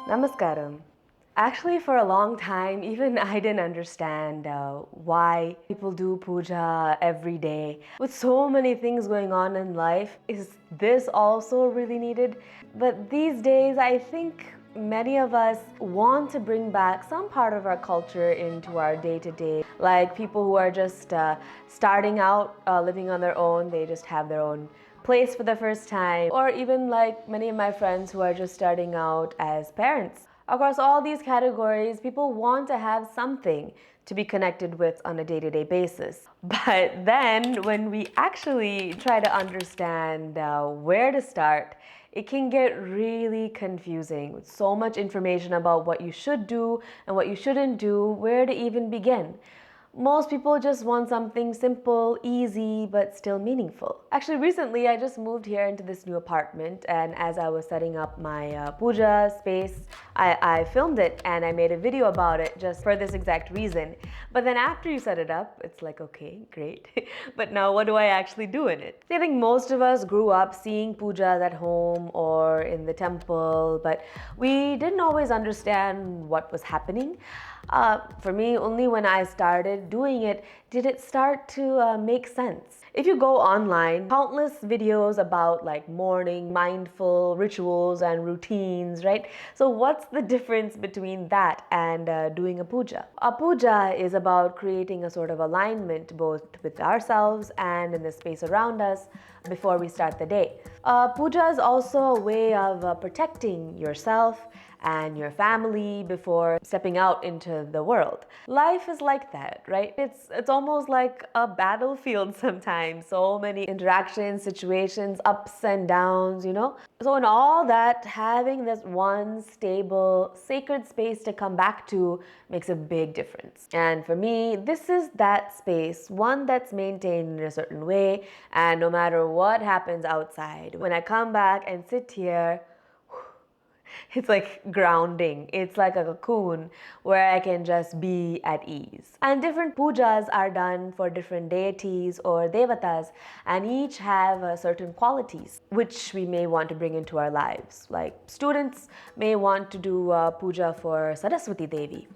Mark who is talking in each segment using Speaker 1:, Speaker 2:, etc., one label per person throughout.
Speaker 1: Namaskaram. Actually, for a long time, even I didn't understand why people do puja every day. With so many things going on in life, is this also really needed? But these days, I think many of us want to bring back some part of our culture into our day to day. Like people who are just starting out, living on their own, they just have their own place for the first time, or even like many of my friends who are just starting out as parents. Across all these categories, people want to have something to be connected with on a day-to-day basis. But then when we actually try to understand where to start, it can get really confusing with so much information about what you should do and what you shouldn't do, where to even begin. Most people just want something simple, easy, but still meaningful. Actually, recently I just moved here into this new apartment, and as I was setting up my puja space, I filmed it and I made a video about it just for this exact reason. But then after you set it up, it's like, okay, great. But now what do I actually do in it? I think most of us grew up seeing pujas at home or in the temple, but we didn't always understand what was happening. For me, only when I started doing it did it start to make sense. If you go online, countless videos about like morning mindful rituals and routines, right? So what's the difference between that and doing a puja? A puja is about creating a sort of alignment both with ourselves and in the space around us before we start the day. Puja is also a way of protecting yourself and your family before stepping out into the world. Life is like that, right? It's almost like a battlefield sometimes. So many interactions, situations, ups and downs, you know? So in all that, having this one stable, sacred space to come back to makes a big difference. And for me, this is that space, one that's maintained in a certain way, and no matter what happens outside, when I come back and sit here, it's like grounding. It's like a cocoon where I can just be at ease. And different pujas are done for different deities or devatas, and each have certain qualities which we may want to bring into our lives. Like students may want to do puja for Saraswati Devi.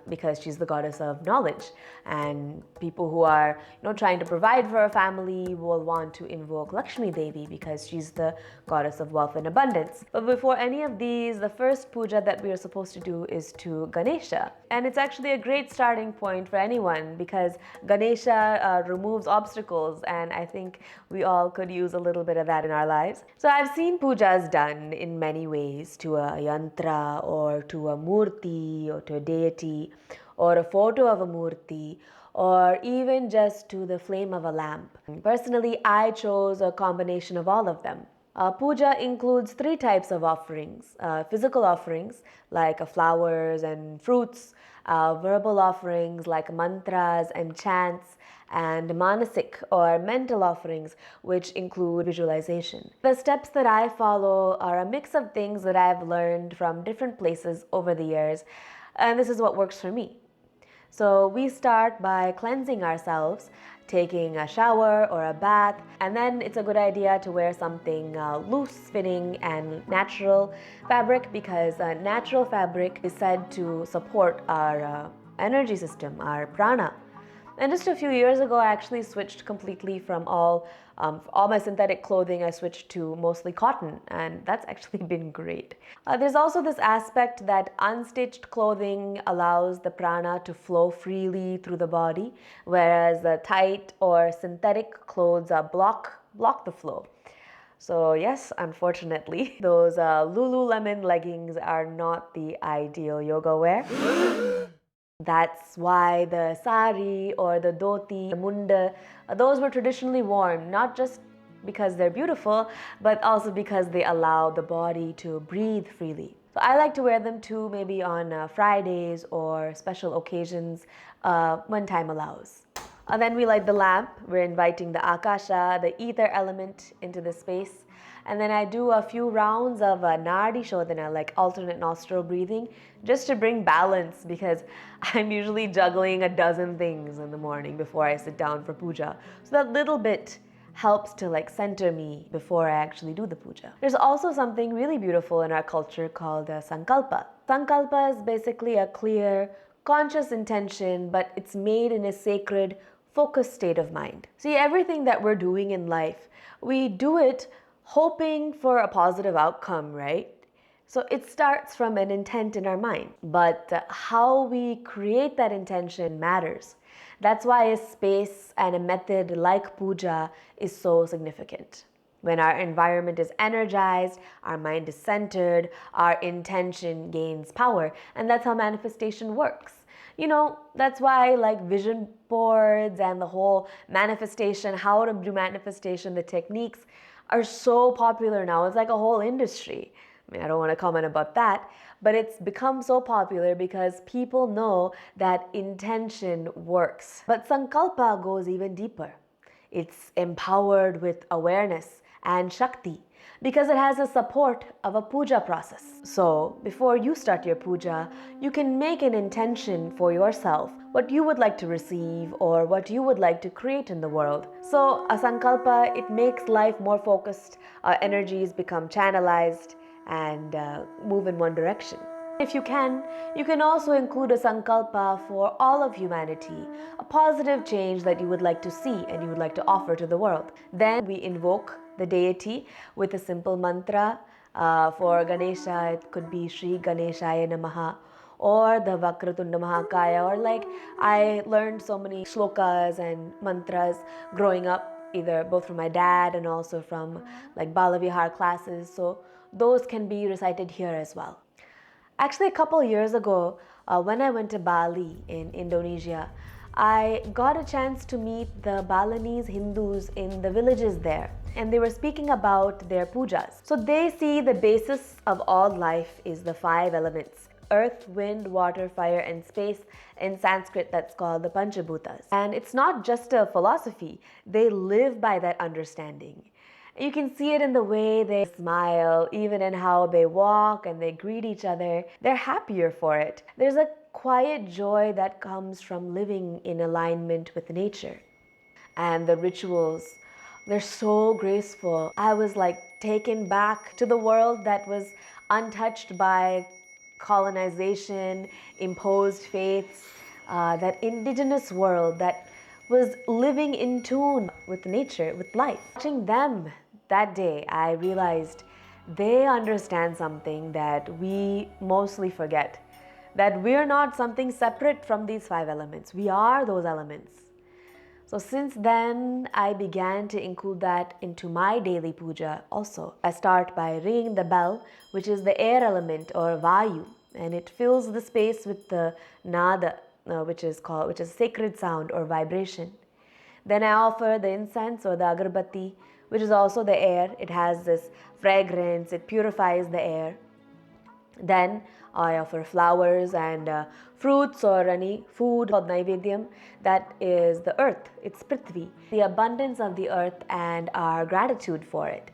Speaker 1: Because she's the goddess of knowledge, and people who are trying to provide for a family will want to invoke Lakshmi Devi because she's the goddess of wealth and abundance. But before any of these, the first puja that we are supposed to do is to Ganesha, and it's actually a great starting point for anyone because Ganesha removes obstacles, and I think we all could use a little bit of that in our lives. So I've seen pujas done in many ways, to a yantra or to a murti or to a deity or a photo of a murti or even just to the flame of a lamp. Personally, I chose a combination of all of them. Puja includes three types of offerings: physical offerings like flowers and fruits, verbal offerings like mantras and chants, and manasik or mental offerings, which include visualization. The steps that I follow are a mix of things that I've learned from different places over the years, and this is what works for me. So we start by cleansing ourselves, taking a shower or a bath, and then it's a good idea to wear something loose fitting and natural fabric because natural fabric is said to support our energy system, our prana. And just a few years ago, I actually switched completely from all my synthetic clothing. I switched to mostly cotton, and that's actually been great. There's also this aspect that unstitched clothing allows the prana to flow freely through the body, whereas the tight or synthetic clothes block the flow. So yes, unfortunately, those Lululemon leggings are not the ideal yoga wear. That's why the sari or the dhoti, the munda, those were traditionally worn, not just because they're beautiful, but also because they allow the body to breathe freely. So I like to wear them too, maybe on Fridays or special occasions when time allows. Then we light the lamp. We're inviting the akasha, the ether element, into the space. And then I do a few rounds of Nadi Shodhana, like alternate nostril breathing, just to bring balance because I'm usually juggling a dozen things in the morning before I sit down for puja. So that little bit helps to like center me before I actually do the puja. There's also something really beautiful in our culture called Sankalpa. Sankalpa is basically a clear, conscious intention, but it's made in a sacred, focused state of mind. See, everything that we're doing in life, we do it hoping for a positive outcome, right? So it starts from an intent in our mind, but how we create that intention matters. That's why a space and a method like puja is so significant. When our environment is energized, our mind is centered, our intention gains power, and that's how manifestation works. That's why like vision boards and the whole manifestation, how to do manifestation, the techniques are so popular now. It's like a whole industry. I don't want to comment about that, but it's become so popular because people know that intention works. But Sankalpa goes even deeper. It's empowered with awareness and Shakti because it has the support of a puja process. So before you start your puja, you can make an intention for yourself, what you would like to receive or what you would like to create in the world. So a Sankalpa, it makes life more focused, our energies become channelized and move in one direction. If you can also include a Sankalpa for all of humanity, a positive change that you would like to see and you would like to offer to the world. Then we invoke the deity with a simple mantra. For Ganesha, it could be Shri Ganeshaya Namaha or the Vakratunda Mahakaya, or like I learned so many shlokas and mantras growing up, either both from my dad and also from like Balavihar classes. So those can be recited here as well. Actually, a couple years ago, when I went to Bali in Indonesia, I got a chance to meet the Balinese Hindus in the villages there, and they were speaking about their pujas. So they see the basis of all life is the 5 elements: earth, wind, water, fire, and space. In Sanskrit, that's called the Panchabhutas. And it's not just a philosophy, they live by that understanding. You can see it in the way they smile, even in how they walk and they greet each other. They're happier for it. There's a quiet joy that comes from living in alignment with nature. And the rituals, they're so graceful. I was like taken back to the world that was untouched by colonization, imposed faiths, that indigenous world that was living in tune with nature, with life. Watching them that day, I realized they understand something that we mostly forget, that we're not something separate from these 5 elements. We are those elements. So since then, I began to include that into my daily puja also. I start by ringing the bell, which is the air element or Vayu, and it fills the space with the nada, which is sacred sound or vibration. Then I offer the incense or the agarbatti, which is also the air. It has this fragrance, it purifies the air. Then I offer flowers and fruits or any food called Naivedyam. That is the earth, it's Prithvi, the abundance of the earth and our gratitude for it.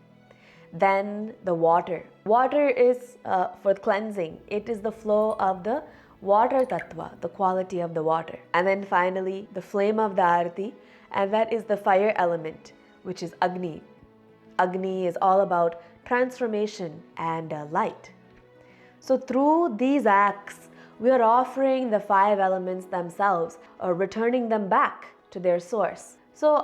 Speaker 1: Then the water. Water is for cleansing. It is the flow of the water tattva, the quality of the water. And then finally, the flame of the arati, and that is the fire element, which is Agni. Agni is all about transformation and light. So through these acts, we are offering the 5 elements themselves or returning them back to their source. So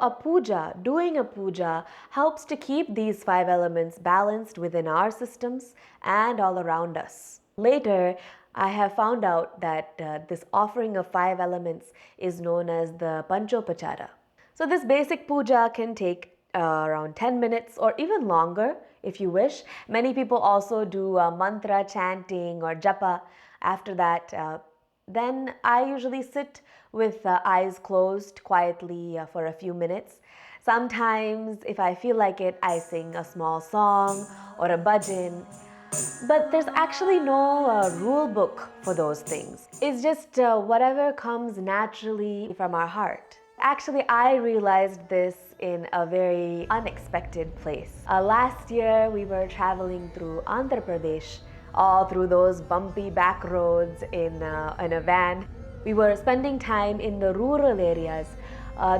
Speaker 1: doing a puja helps to keep these 5 elements balanced within our systems and all around us. Later, I have found out that this offering of 5 elements is known as the Panchopachara. So this basic puja can take around 10 minutes or even longer if you wish. Many people also do mantra chanting or japa after that. Then I usually sit with eyes closed quietly for a few minutes. Sometimes if I feel like it, I sing a small song or a bhajan. But there's actually no rule book for those things. It's just whatever comes naturally from our heart. Actually, I realized this in a very unexpected place. Last year, we were traveling through Andhra Pradesh, all through those bumpy back roads in a van. We were spending time in the rural areas.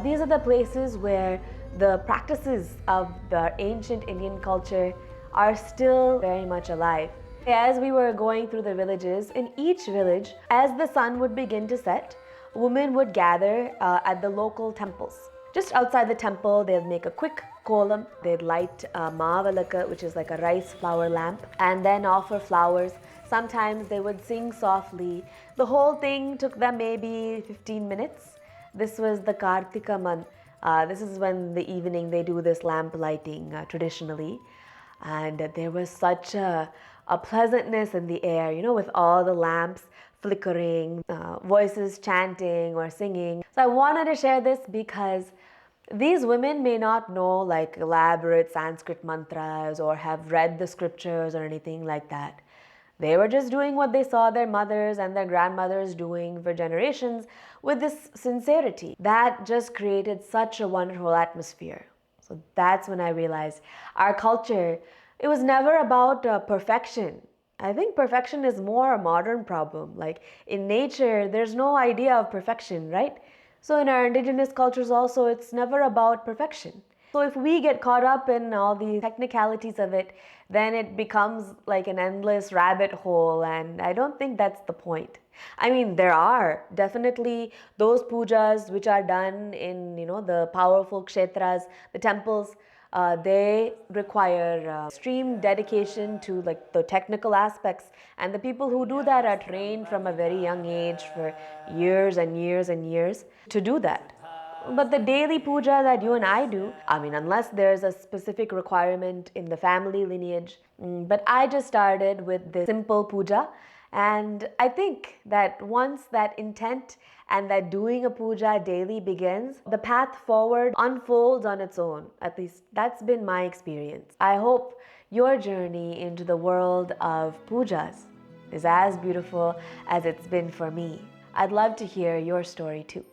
Speaker 1: These are the places where the practices of the ancient Indian culture are still very much alive. As we were going through the villages, in each village, as the sun would begin to set, women would gather at the local temples. Just outside the temple, they'd make a quick kolam, they'd light a maavalaka, which is like a rice flower lamp, and then offer flowers. Sometimes they would sing softly. The whole thing took them maybe 15 minutes. This was the Kartika month. This is when the evening they do this lamp lighting traditionally. And there was such a pleasantness in the air, with all the lamps flickering, voices chanting or singing. So I wanted to share this because these women may not know like elaborate Sanskrit mantras or have read the scriptures or anything like that. They were just doing what they saw their mothers and their grandmothers doing for generations with this sincerity. That just created such a wonderful atmosphere. So that's when I realized our culture, it was never about perfection. I think perfection is more a modern problem. Like in nature, there's no idea of perfection, right? So in our indigenous cultures also, it's never about perfection. So if we get caught up in all the technicalities of it, then it becomes like an endless rabbit hole, and I don't think that's the point. I mean, there are definitely those pujas which are done in, the powerful kshetras, the temples. They require extreme dedication to like the technical aspects, and the people who do that are trained from a very young age for years and years and years to do that. But the daily puja that you and I do, I mean, unless there's a specific requirement in the family lineage, but I just started with the simple puja. And I think that once that intent and that doing a puja daily begins, the path forward unfolds on its own. At least that's been my experience. I hope your journey into the world of pujas is as beautiful as it's been for me. I'd love to hear your story too.